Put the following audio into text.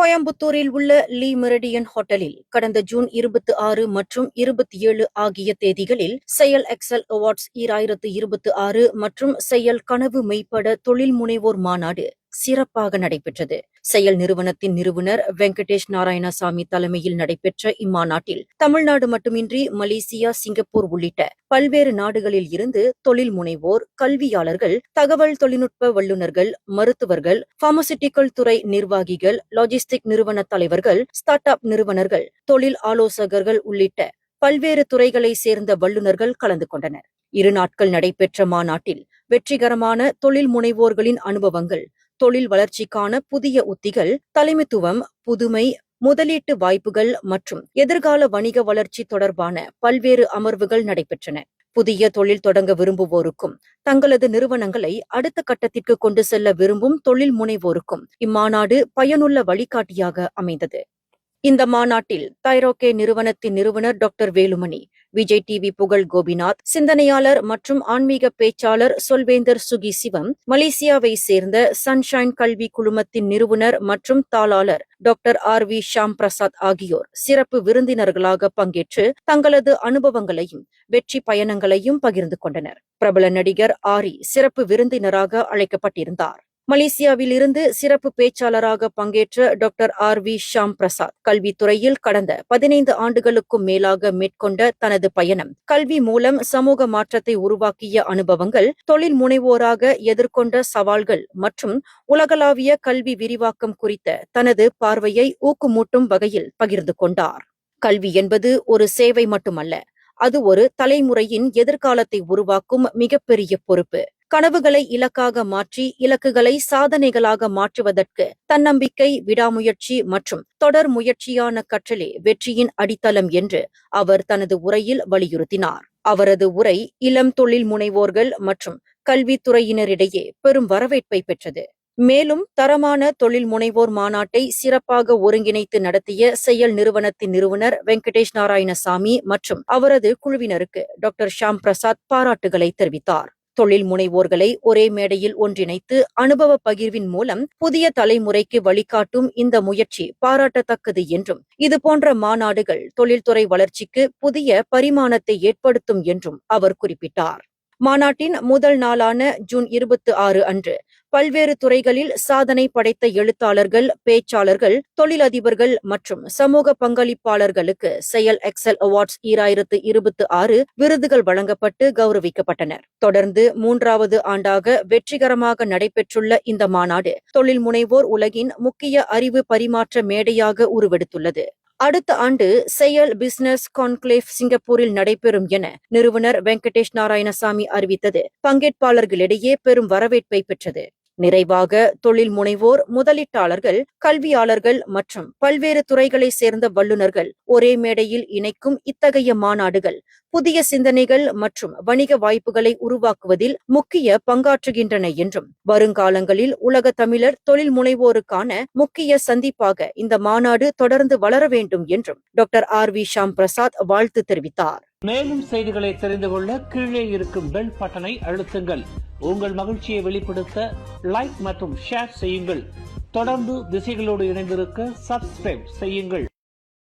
கோயம்புத்தூரில் உள்ள Le Meridien ஹோட்டலில் கடந்த ஜூன் 26 மற்றும் 27 ஆகிய தேதிகளில் செயல் எக்ஸல் அவார்ட்ஸ் 2026 மற்றும் செயல் கனவு மெய்ப்பட தொழில் முனைவோர் மாநாடு சிறப்பாக நடைபெற்றது. செயல் நிறுவனத்தின் நிறுவனர் வெங்கடேஷ் நாராயணசாமி தலைமையில் நடைபெற்ற இம்மாநாட்டில் தமிழ்நாடு மட்டுமின்றி மலேசியா, சிங்கப்பூர் உள்ளிட்ட பல்வேறு நாடுகளில் இருந்து தொழில் முனைவோர், கல்வியாளர்கள், தகவல் தொழில்நுட்ப வல்லுநர்கள், மருத்துவர்கள், பார்மசிட்டிக்கல் துறை நிர்வாகிகள், லாஜிஸ்டிக் நிறுவன தலைவர்கள், ஸ்டார்ட் அப் நிறுவனர்கள், தொழில் ஆலோசகர்கள் உள்ளிட்ட பல்வேறு துறைகளை சேர்ந்த வல்லுநர்கள் கலந்து கொண்டனர். 2 நாட்கள் நடைபெற்ற மாநாட்டில் வெற்றிகரமான தொழில் முனைவோர்களின் அனுபவங்கள், தொழில் வளர்ச்சிக்கான புதிய உத்திகள், தலைமைத்துவம், புதுமை, முதலீட்டு வாய்ப்புகள் மற்றும் எதிர்கால வணிக வளர்ச்சி தொடர்பான பல்வேறு அமர்வுகள் நடைபெற்றன. புதிய தொழில் தொடங்க விரும்புவோருக்கும், தங்களது நிறுவனங்களை அடுத்த கட்டத்திற்கு கொண்டு செல்ல விரும்பும் தொழில் முனைவோருக்கும் இம்மாநாடு பயனுள்ள வழிகாட்டியாக அமைந்தது. இந்த மாநாட்டில் தைரோகே நிறுவனத்தின் நிறுவனர் டாக்டர் வேலுமணி, விஜய் டிவி புகழ் கோபிநாத், சிந்தனையாளர் மற்றும் ஆன்மீக பேச்சாளர் சொல்வேந்தர் சுகி சிவம், மலேசியாவை சேர்ந்த சன்ஷைன் கல்வி குழுமத்தின் நிறுவனர் மற்றும் தாளாளர் டாக்டர் RV ஷாம் பிரசாத் ஆகியோர் சிறப்பு விருந்தினர்களாக பங்கேற்று தங்களது அனுபவங்களையும் வெற்றி பயணங்களையும் பகிர்ந்து கொண்டனர். பிரபல நடிகர் ஆரி சிறப்பு விருந்தினராக அழைக்கப்பட்டிருந்தார். மலேசியாவில் இருந்து சிறப்பு பேச்சாளராக பங்கேற்ற டாக்டர் RV ஷாம் பிரசாத், கல்வித்துறையில் கடந்த 15 ஆண்டுகளுக்கும் மேலாக மேற்கொண்ட தனது பயணம், கல்வி மூலம் சமூக மாற்றத்தை உருவாக்கிய அனுபவங்கள், தொழில் முனைவோராக எதிர்கொண்ட சவால்கள் மற்றும் உலகளாவிய கல்வி விரிவாக்கம் குறித்த தனது பார்வையை ஊக்கமூட்டும் வகையில் பகிர்ந்து கொண்டார். கல்வி என்பது ஒரு சேவை மட்டுமல்ல, அது ஒரு தலைமுறையின் எதிர்காலத்தை உருவாக்கும் மிகப்பெரிய பொறுப்பு. கனவுகளை இலக்காக மாற்றி இலக்குகளை சாதனைகளாக மாற்றுவதற்கு தன்னம்பிக்கை, விடாமுயற்சி மற்றும் தொடர் முயற்சியான கற்றலே வெற்றியின் அடித்தளம் என்று அவர் தனது உரையில் வலியுறுத்தினார். அவரது உரை இளம் தொழில் முனைவோர்கள் மற்றும் கல்வித்துறையினரிடையே பெரும் வரவேற்பை பெற்றது. மேலும் தரமான தொழில் முனைவோர் மாநாட்டை சிறப்பாக ஒருங்கிணைத்து நடத்திய செயல் நிறுவனத்தின் நிறுவனர் வெங்கடேஷ் நாராயணசாமி மற்றும் அவரது குழுவினருக்கு டாக்டர் ஷாம் பிரசாத் பாராட்டுகளை தெரிவித்தார். தொழில் முனைவோர்களை ஒரே மேடையில் ஒன்றிணைத்து அனுபவ பகிர்வின் மூலம் புதிய தலைமுறைக்கு வழிகாட்டும் இந்த முயற்சி பாராட்டத்தக்கது என்றும், இதுபோன்ற மாநாடுகள் தொழில்துறை வளர்ச்சிக்கு புதிய பரிமாணத்தை ஏற்படுத்தும் என்றும் அவர் குறிப்பிட்டார். மாநாட்டின் முதல் நாளான ஜூன் 26 அன்று பல்வேறு துறைகளில் சாதனை படைத்த எழுத்தாளர்கள், பேச்சாளர்கள், தொழிலதிபர்கள் மற்றும் சமூக பங்களிப்பாளர்களுக்கு செயல் எக்ஸல் அவார்ட்ஸ் 2026 விருதுகள் வழங்கப்பட்டு கௌரவிக்கப்பட்டனர். தொடர்ந்து 3வது ஆண்டாக வெற்றிகரமாக நடைபெற்றுள்ள இந்த மாநாடு தொழில் முனைவோர் உலகின் முக்கிய அறிவு பரிமாற்ற மேடையாக உருவெடுத்துள்ளது. அடுத்த ஆண்டு செயல் பிசினஸ் கான்க்ளேவ் சிங்கப்பூரில் நடைபெறும் என நிறுவனர் வெங்கடேஷ் நாராயணசாமி அறிவித்தது பங்கேற்பாளர்களிடையே பெரும் வரவேற்பை பெற்றது. நிறைவாக தொழில் முனைவோர், முதலீட்டாளர்கள், கல்வியாளர்கள் மற்றும் பல்வேறு துறைகளை சேர்ந்த வல்லுநர்கள் ஒரே மேடையில் இணைக்கும் இத்தகைய மாநாடுகள் புதிய சிந்தனைகள் மற்றும் வணிக வாய்ப்புகளை உருவாக்குவதில் முக்கிய பங்காற்றுகின்றன என்றும், வருங்காலங்களில் உலக தமிழர் தொழில் முனைவோருக்கான முக்கிய சந்திப்பாக இந்த மாநாடு தொடர்ந்து வளர வேண்டும் என்றும் டாக்டர் RV ஷாம் பிரசாத் வாழ்த்து தெரிவித்தார். மேலும் செய்திகளை தெரிந்து கொள்ள கீழே இருக்கும் பெல் பட்டனை அழுத்துங்கள். உங்கள் மகிழ்ச்சியை வெளிப்படுத்த லைக் மற்றும் ஷேர் செய்யுங்கள். தொடர்ந்து திசைகளோடு இணைந்திருக்க சப்ஸ்கிரைப் செய்யுங்கள்.